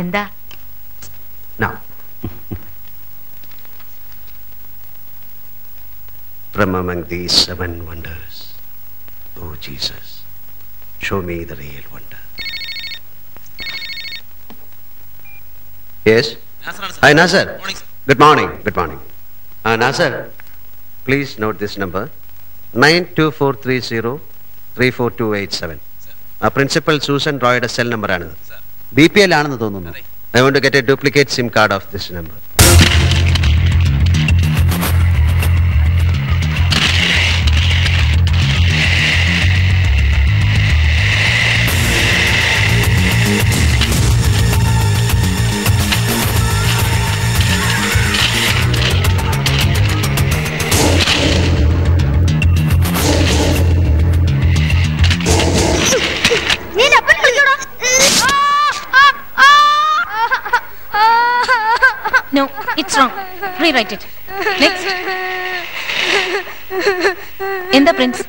എന്താ? Now, from among these 7 wonders, oh Jesus, show me the real wonder. Yes? Hi, Nasser. Good morning. Good morning. Nasser, please note this number, 92430-34287. Principal Susan Roy's cell number ആണ്. BPL ആണെന്ന് തോന്നുന്നു. I want to get a duplicate SIM card of this number. No, it's wrong. Rewrite it. Next. എന്താ Prince?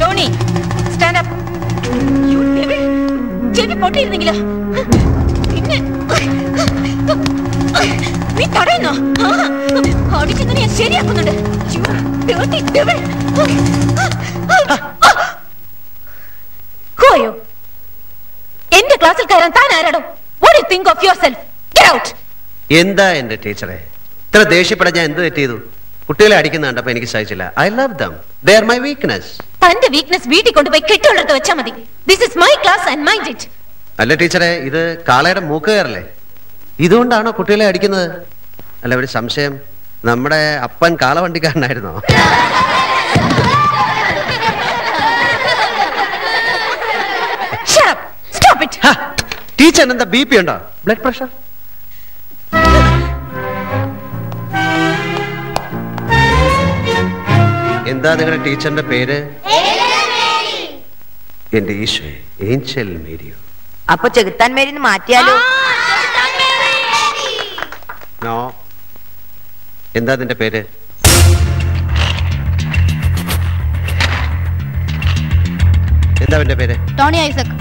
Tony, stand up. ചെവി പൊട്ടിയിരുന്നെങ്കിലോ? പിന്നെ നീ തടയുന്നോ? അടിക്കുന്നതിന് ഞാൻ ശരിയാക്കുന്നുണ്ട്. എന്റെ ക്ലാസ്സിൽ കയറാൻ താൻ ആരാടോ? What do you think of yourself? Get out! എന്താ എന്റെ ടീച്ചറെ ഇത്ര ദേഷ്യപ്പെടാൻ ഞാൻ എന്ത് തെറ്റിയതു? കുട്ടികളെ അടിക്കുന്ന കണ്ടപ്പോ എനിക്ക് സഹിച്ചില്ല. I love them. They are my weakness. തന്റെ വീക്ക്നെസ് വീട്ടിൽ കൊണ്ടുപോയി കെട്ടുകൊണ്ടെടുത്ത് വെച്ചാൽ മതി. This is my class and mind it. അല്ല ടീച്ചറെ, ഇത് കാളയുടെ മൂക്ക് കയറല്ലേ? ഇതുകൊണ്ടാണോ കുട്ടികളെ അടിക്കുന്നത്? അല്ല, ഒരു സംശയം, നമ്മുടെ അപ്പൻ കാളവണ്ടിക്കാരനായിരുന്നോ? ടീച്ചർ എന്താ BP ഉണ്ടോ? Blood pressure? എന്താ നിങ്ങളുടെ ടീച്ചറിന്റെ പേര്? എന്റെ ഈശോ, ഏഞ്ചൽ മേരിയോ. അപ്പൊ ചെകുത്താൻ മേരി മാറ്റിയാലോ? നോ. എന്താ നിന്റെ പേര്? എന്താ എന്റെ പേര്? Tony Isaac.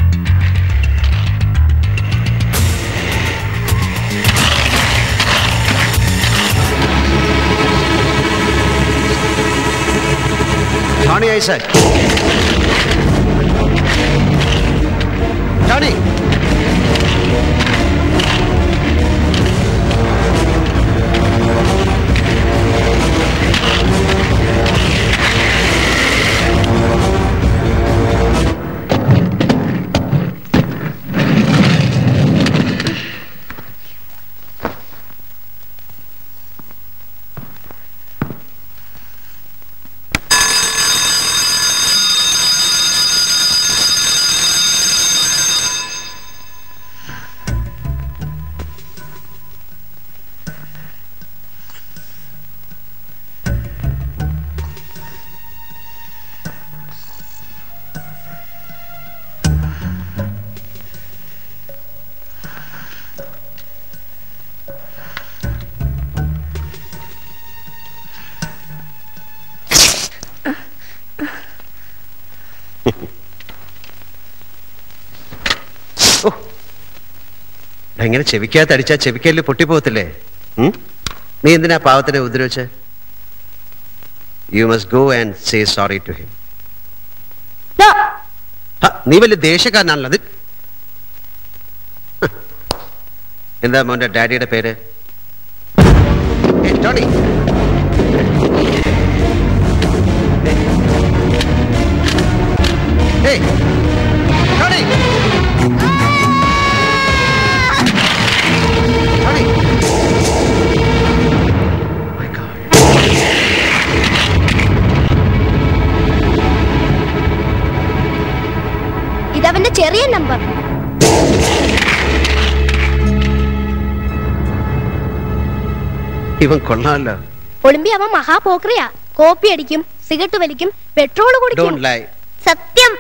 Johnny Isaac. Johnny. എങ്ങനെ ചെവിക്കകത്ത് അടിച്ചാ ചെവിക്കല്ല് പൊട്ടിപ്പോകത്തില്ലേ? നീ എന്തിനാ പാവത്തിനെ ഉപദ്രവിച്ച്? You must go and say sorry to him. നീ വലിയ ദേഷ്യക്കാരനാണല്ലോ. അത് എന്താ മോന്റെ ഡാഡിയുടെ പേര്? ടോണി. ടോണി. ഇതവന്റെ ചെറിയ നമ്പർ. ഇവൻ കൊള്ളാമല്ലോ. ഒളിമ്പിയ അവൻ മഹാപോക്രിയാ. കോപ്പി അടിക്കും, സിഗരറ്റ് വലിക്കും, പെട്രോൾ കുടിക്കും. സത്യം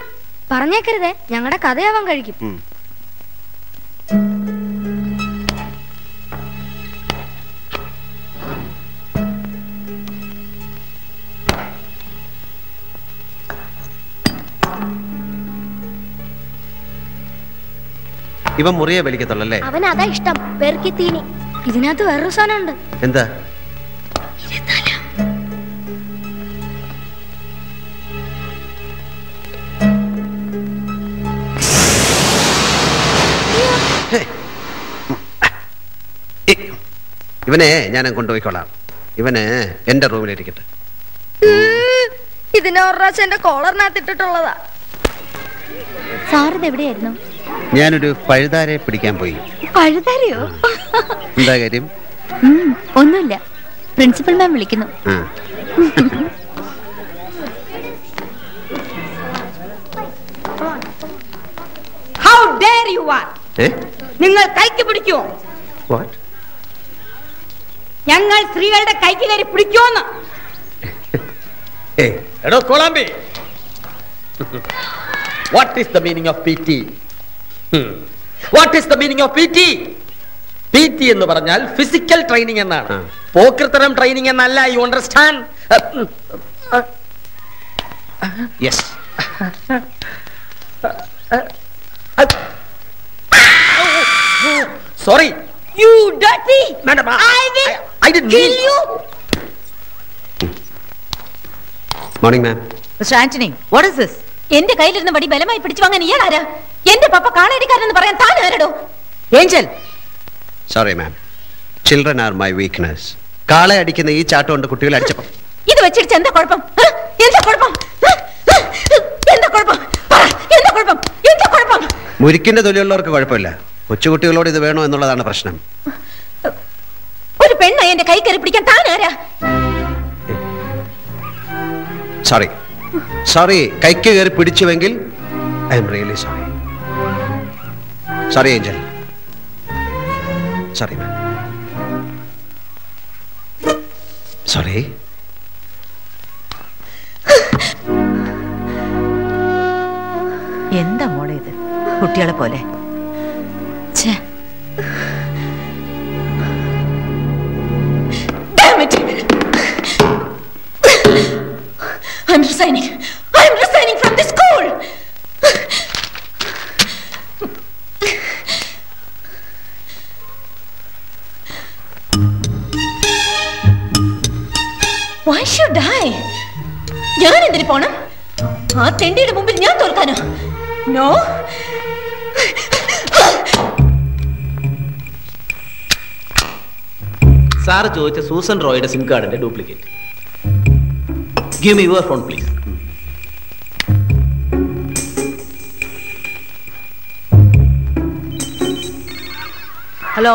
പറഞ്ഞേക്കരുതേ, ഞങ്ങളുടെ കഥയാവാൻ കഴിക്കും. ഇവൻ മുറിയെ വലിക്കത്തുള്ളല്ലേ? അവൻ അതാ ഇഷ്ടം, പെറുക്കി തീനി. ഇതിനകത്ത് വേറൊരു സാധനം ഉണ്ട്. എന്താ? ഇവനെ ഞാൻ കൊണ്ടുപോയിക്കോളാം. ഇവന് എന്റെ റൂമിലിരിക്കട്ടെ. ഇതിനെ ഒരു പ്രാവശ്യം എന്റെ കോളറിനകത്ത് ഇട്ടിട്ടുള്ളതാ. സാറിത് എവിടെയായിരുന്നു? ഞാനൊരു പഴുതാരെ പിടിക്കാൻ പോയി. പഴുതാരയോ? എന്താ കാര്യം? ഒന്നുമില്ല, പ്രിൻസിപ്പൽ മാം വിളിക്കുന്നു. How dare you are? നിങ്ങൾ കൈക്ക് പിടിക്കുമോ? ഞങ്ങൾ സ്ത്രീകളുടെ കൈക്ക് കയറി പിടിക്കുമോന്ന്? എടോ കോളാമ്പി, what is the meaning of PT? What is the meaning of PT? PT എന്ന് പറഞ്ഞാൽ ഫിസിക്കൽ ട്രെയിനിങ് എന്നാണ്, പോക്കർത്തരം ട്രെയിനിങ് എന്നല്ല. You understand? Yes. Sorry. You dirty! Madam, I didn't kill you. Morning ma'am. Mister Antony, what is this? എന്റെ കയ്യിലിരുന്ന വടി ബലമായി പിടിച്ചു വാങ്ങാൻ ഇയാളാരാ? എന്റെ പപ്പ കാളയടിക്കാരെന്ന് പറയാൻ താൻ ആരടോ? Angel. Sorry ma'am, children are my weakness. കാളെ അടിക്കുന്ന ഈ ചാട്ടം കൊണ്ട് കുട്ടികളെ അടിച്ചപ്പോ ഇത് വെച്ചിടിച്ച് എന്താ കുഴപ്പം? എന്താ കുഴപ്പം? എന്താ കുഴപ്പം? എന്താ കുഴപ്പം? എന്താ കുഴപ്പം? മുരിക്കിന്റെ തൊലിയുള്ളവർക്ക് കുഴപ്പമില്ല, കൊച്ചുകുട്ടികളോട് ഇത് വേണോ എന്നുള്ളതാണ് പ്രശ്നം. ഒരു പെണ്ണ എന്റെ കൈ കയറി പിടിക്കാൻ താൻ ആരാ? സോറി സോറി, കൈക്ക് കയറി പിടിച്ചുവെങ്കിൽ I'm really sorry. Sorry Angel, sorry ma'am, sorry. എന്താ മോളെ ഇത്, കുട്ടികളെ പോലെ? I'm resigning. I'm resigning from this school. Why should I? ഞാൻ എന്തിനു പോണം? ആ തെണ്ടിയുടെ മുമ്പിൽ ഞാൻ തോൽക്കാനോ? No. സാർ ചോദിച്ച സൂസൻ റോയുടെ സിം കാർഡിന്റെ duplicate. Give me your phone, please. Hello,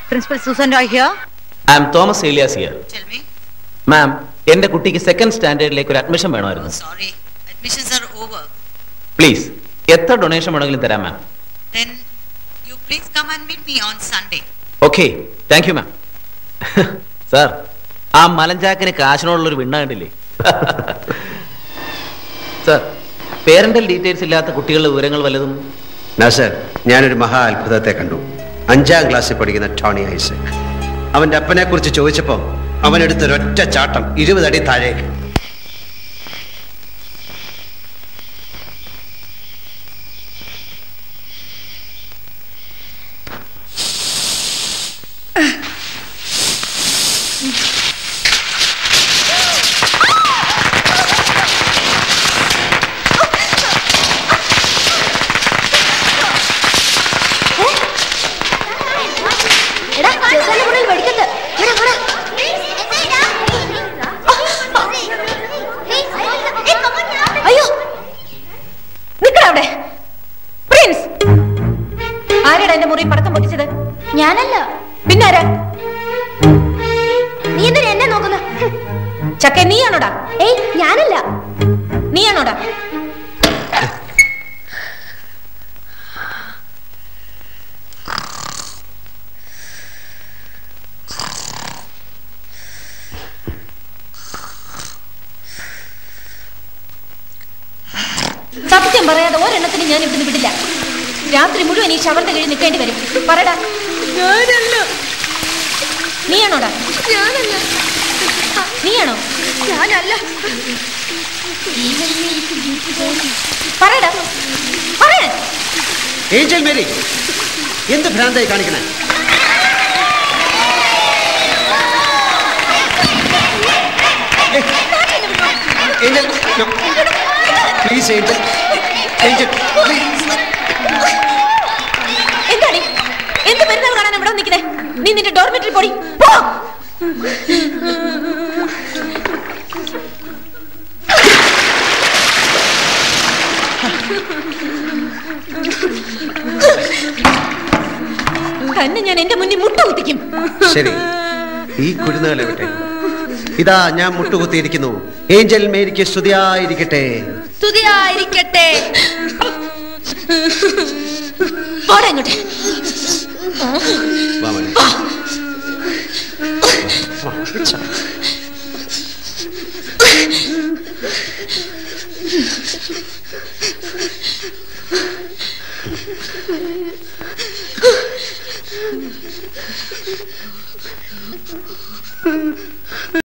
Principal Susan Roy here. I am Thomas Elias here. Tell me. Ma'am, എന്റെ കുട്ടിക്ക് സെക്കൻഡ് സ്റ്റാൻഡേർഡിലേക്ക് ഒരു അഡ്മിഷൻ വേണമായിരുന്നു. Sorry, admissions are over. Please, എത്ര ഡൊണേഷൻ വേണമെങ്കിലും തരാം മാം. Then you please come and meet me on Sunday. Okay, thank you ma'am. Sir, ആ മലഞ്ചാക്കിന് കാശിനോടുള്ളൊരു വിണ്ണ കണ്ടില്ലേ? Sir, parental details ഇല്ലാത്ത കുട്ടികളുടെ വിവരങ്ങൾ വല്ലതും? നാസർ, ഞാനൊരു മഹാ അത്ഭുതത്തെ കണ്ടു. 5ാം ക്ലാസ്സിൽ പഠിക്കുന്ന ടോണി ഐസക്. അവന്റെ അപ്പനെ കുറിച്ച് ചോദിച്ചപ്പോ അവനെടുത്തൊരൊറ്റ ചാട്ടം 20 അടി താഴേക്ക്. ഞാനല്ല, പിന്നാരാ? നീ എന്തിനാ എന്നെ നോക്കുന്ന? ചക്ക, നീയാണോടാ? ഏയ്, ഞാനല്ല. നീയാണോടാ? സത്യം പറയാതെ ഒരെണ്ണത്തിന് ഞാൻ ഇവിടുന്ന് വിടില്ല. രാത്രി മുഴുവൻ ഈ ശവന്റെ കീഴിൽ നിൽക്കേണ്ടി വരും. പറടാ. ഞാനല്ല. നീയാണോടാ? ഞാനല്ല. നീയാണോ? ഞാനല്ല. പറയടാ, പറയാൻ. ഏഞ്ചൽ മേരി, എന്ത് ഭ്രാന്തായി കാണിക്കണേ? Please Angel, Angel please. എന്താണ് എന്ത് പെരുന്നാൾ കാണാൻ ഇവിടെ നിൽക്കുന്നേ? നീ നിന്റെ ഡോർമെറ്ററി പോടി പോ. തന്നെ ഞാൻ എന്റെ മുന്നിൽ മുട്ടുകുത്തിക്കും. ശരി, ഈ കുരുന്നുകളെ വിട്ടെ. ഇതാ ഞാൻ മുട്ടുകുത്തിയിരിക്കുന്നു. ഏഞ്ചൽ മേരിക്ക് സ്തുതിയായിരിക്കട്ടെ. സ്തുതിയായിരിക്കട്ടെ. പോടാ ഇങ്ങോട്ട്.